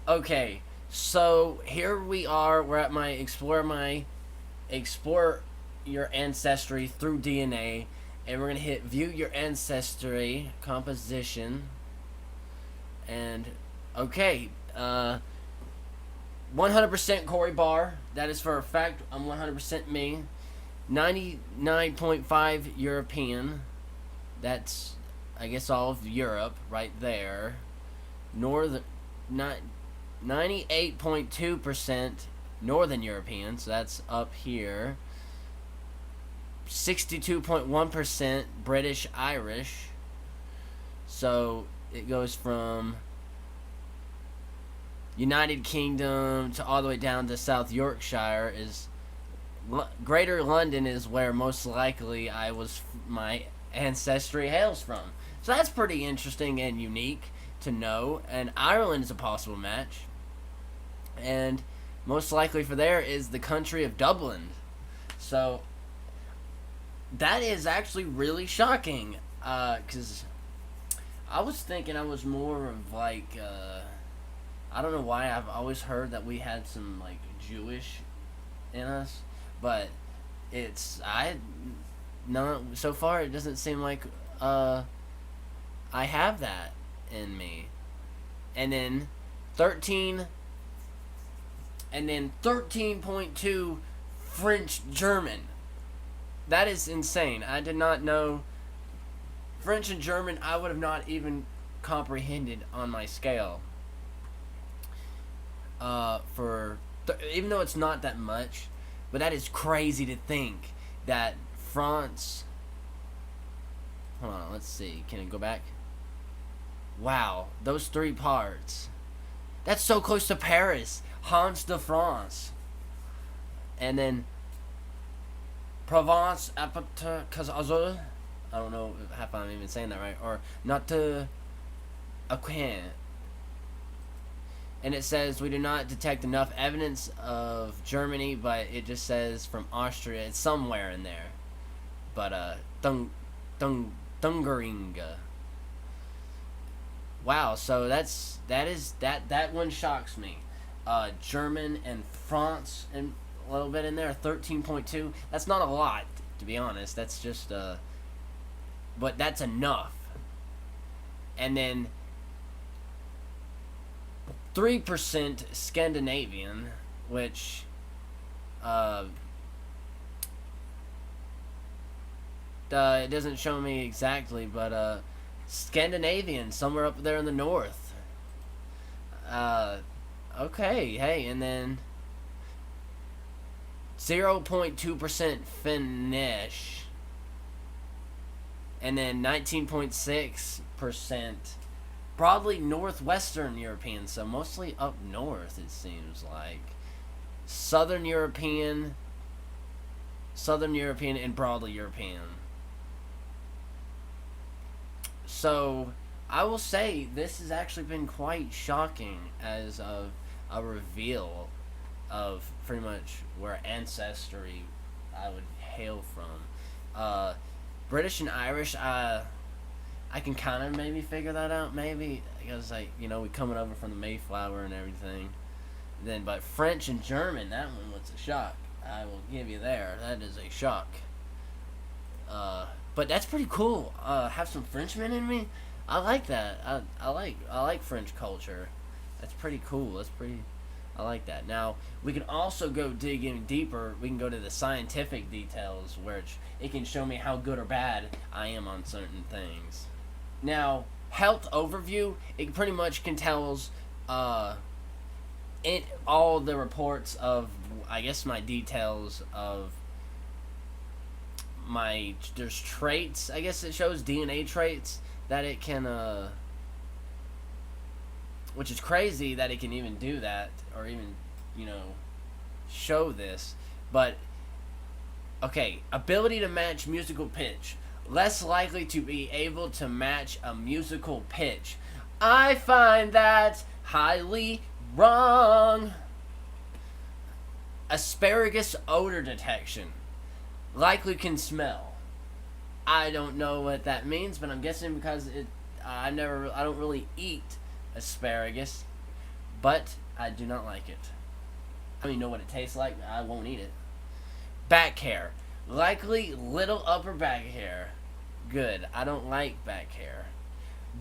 Okay, so here we are. We're at explore your ancestry through DNA, and we're gonna hit view your ancestry composition. And okay, 100% Corey Barr. That is for a fact. I'm 100% me. 99.5 European. That's, I guess, all of Europe right there. Northern, not 98.2% Northern European, so that's up here. 62.1% British Irish. So it goes from United Kingdom to all the way down to South Yorkshire. Is Greater London is where most likely my ancestry hails from. So that's pretty interesting and unique to know. And Ireland is a possible match. And most likely for there is the country of Dublin. So that is actually really shocking. Because I was thinking I was more of like, I don't know why I've always heard that we had some like Jewish in us, but no, so far it doesn't seem like I have that in me. And then 13 and then 13.2 French German. That is insane. I did not know French and German. I would have not even comprehended on my scale. Even though it's not that much, but that is crazy to think that France. Hold on, let's see. Can it go back? Wow, those three parts. That's so close to Paris. Hans de France. And then Provence Azul. I don't know if I'm even saying that right. Or not to Aquin. And it says we do not detect enough evidence of Germany, but it just says from Austria. It's somewhere in there. But Thungeringa. Wow, so that one shocks me. German and France and a little bit in there, 13.2. That's not a lot, to be honest. That's just but that's enough. And then 3% Scandinavian, which it doesn't show me exactly, but Scandinavian, somewhere up there in the north. Okay, hey, and then 0.2% Finnish, and then 19.6% broadly northwestern European, so mostly up north it seems like. Southern European, and broadly European. So I will say this has actually been quite shocking as a reveal of pretty much where ancestry I would hail from. British and Irish, I can kind of maybe figure that out, maybe, because like we coming over from the Mayflower and everything. Then, but French and German, that one was a shock. I will give you there. That is a shock. But that's pretty cool. Have some Frenchmen in me. I like that. I like French culture. That's pretty cool. I like that. Now we can also go digging deeper. We can go to the scientific details, which it can show me how good or bad I am on certain things. Now, health overview. It pretty much can tells all the reports of, I guess, my details of there's traits. I guess it shows DNA traits that it can which is crazy that it can even do that, or even show this. But okay, ability to match musical pitch. Less likely to be able to match a musical pitch. I find that highly wrong. Asparagus odor detection. Likely can smell. I don't know what that means, but I'm guessing because I don't really eat asparagus. but I do not like it. I don't even know what it tastes like. I won't eat it. Back hair. Likely little upper back hair. Good. I don't like back hair.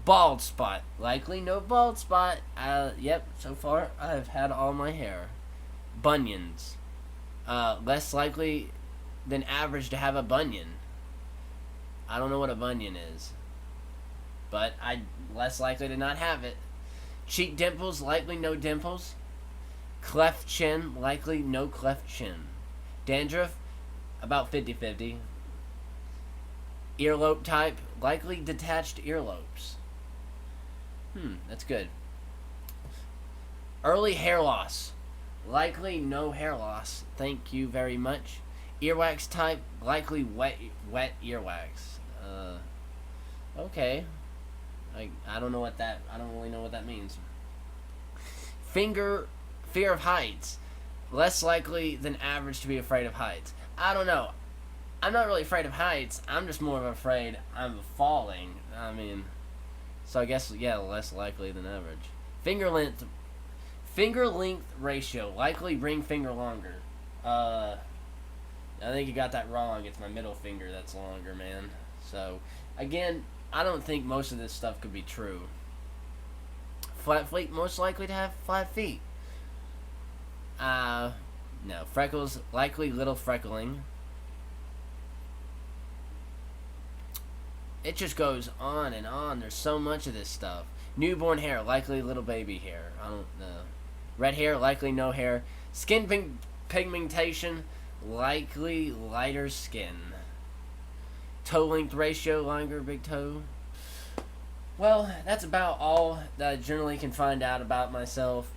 Bald spot. Likely no bald spot. Yep, so far I've had all my hair. Bunions. Less likely than average to have a bunion. I don't know what a bunion is, but I less likely to not have it. Cheek dimples. Likely no dimples. Cleft chin. Likely no cleft chin. Dandruff. About 50-50. Earlobe type. Likely detached earlobes. That's good. Early hair loss. Likely no hair loss. Thank you very much. Earwax type. Likely wet earwax. Okay. I don't know what that. I don't really know what that means. Fear of heights. Less likely than average to be afraid of heights. I don't know. I'm not really afraid of heights. I'm just more of afraid I'm falling. I mean, so I guess, yeah, less likely than average. Finger length ratio. Likely ring finger longer. I think you got that wrong. It's my middle finger that's longer, man. So, again, I don't think most of this stuff could be true. Flat feet. Most likely to have flat feet. No. Freckles. Likely little freckling. It just goes on and on. There's so much of this stuff. Newborn hair. Likely little baby hair. I don't know. Red hair. Likely no hair. Skin pigmentation. Likely lighter skin. Toe length ratio. Longer big toe. Well, that's about all that I generally can find out about myself.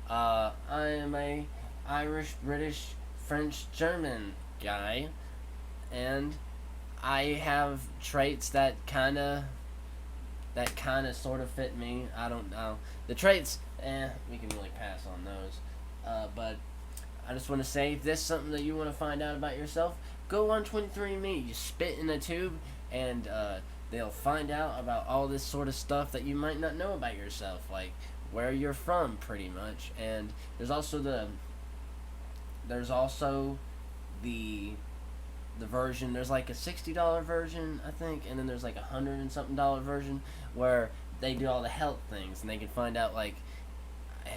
I am a Irish, British, French, German guy, and I have traits that kind of sort of fit me. I don't know. The traits, we can really pass on those. But I just want to say, if this is something that you want to find out about yourself, go on 23andMe. You spit in a tube, and they'll find out about all this sort of stuff that you might not know about yourself, like where you're from, pretty much. And there's also the version. There's like a $60 version, I think, and then there's like $100 and something version where they do all the health things, and they can find out like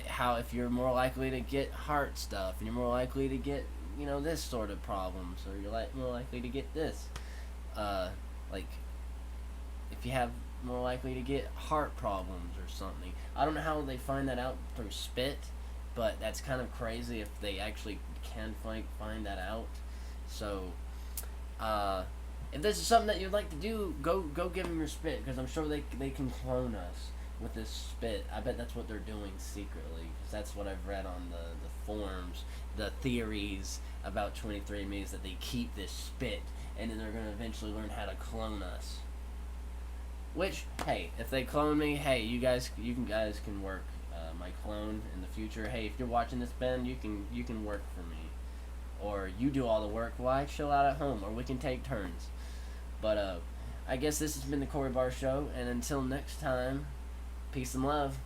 how if you're more likely to get heart stuff, and you're more likely to get this sort of problems, or you're more likely to get this, like if you have more likely to get heart problems or something. I don't know how they find that out through spit, but that's kind of crazy if they actually can find that out. So, if this is something that you'd like to do, go give them your spit, because I'm sure they can clone us with this spit. I bet that's what they're doing secretly, because that's what I've read on the forums, the theories about 23andMe is that they keep this spit, and then they're going to eventually learn how to clone us. Which, hey, if they clone me, hey, you guys can work my clone in the future. Hey, if you're watching this, Ben, you can work for me, or you do all the work while I chill out at home, or we can take turns. But I guess this has been the Corey Barr Show, and until next time, peace and love.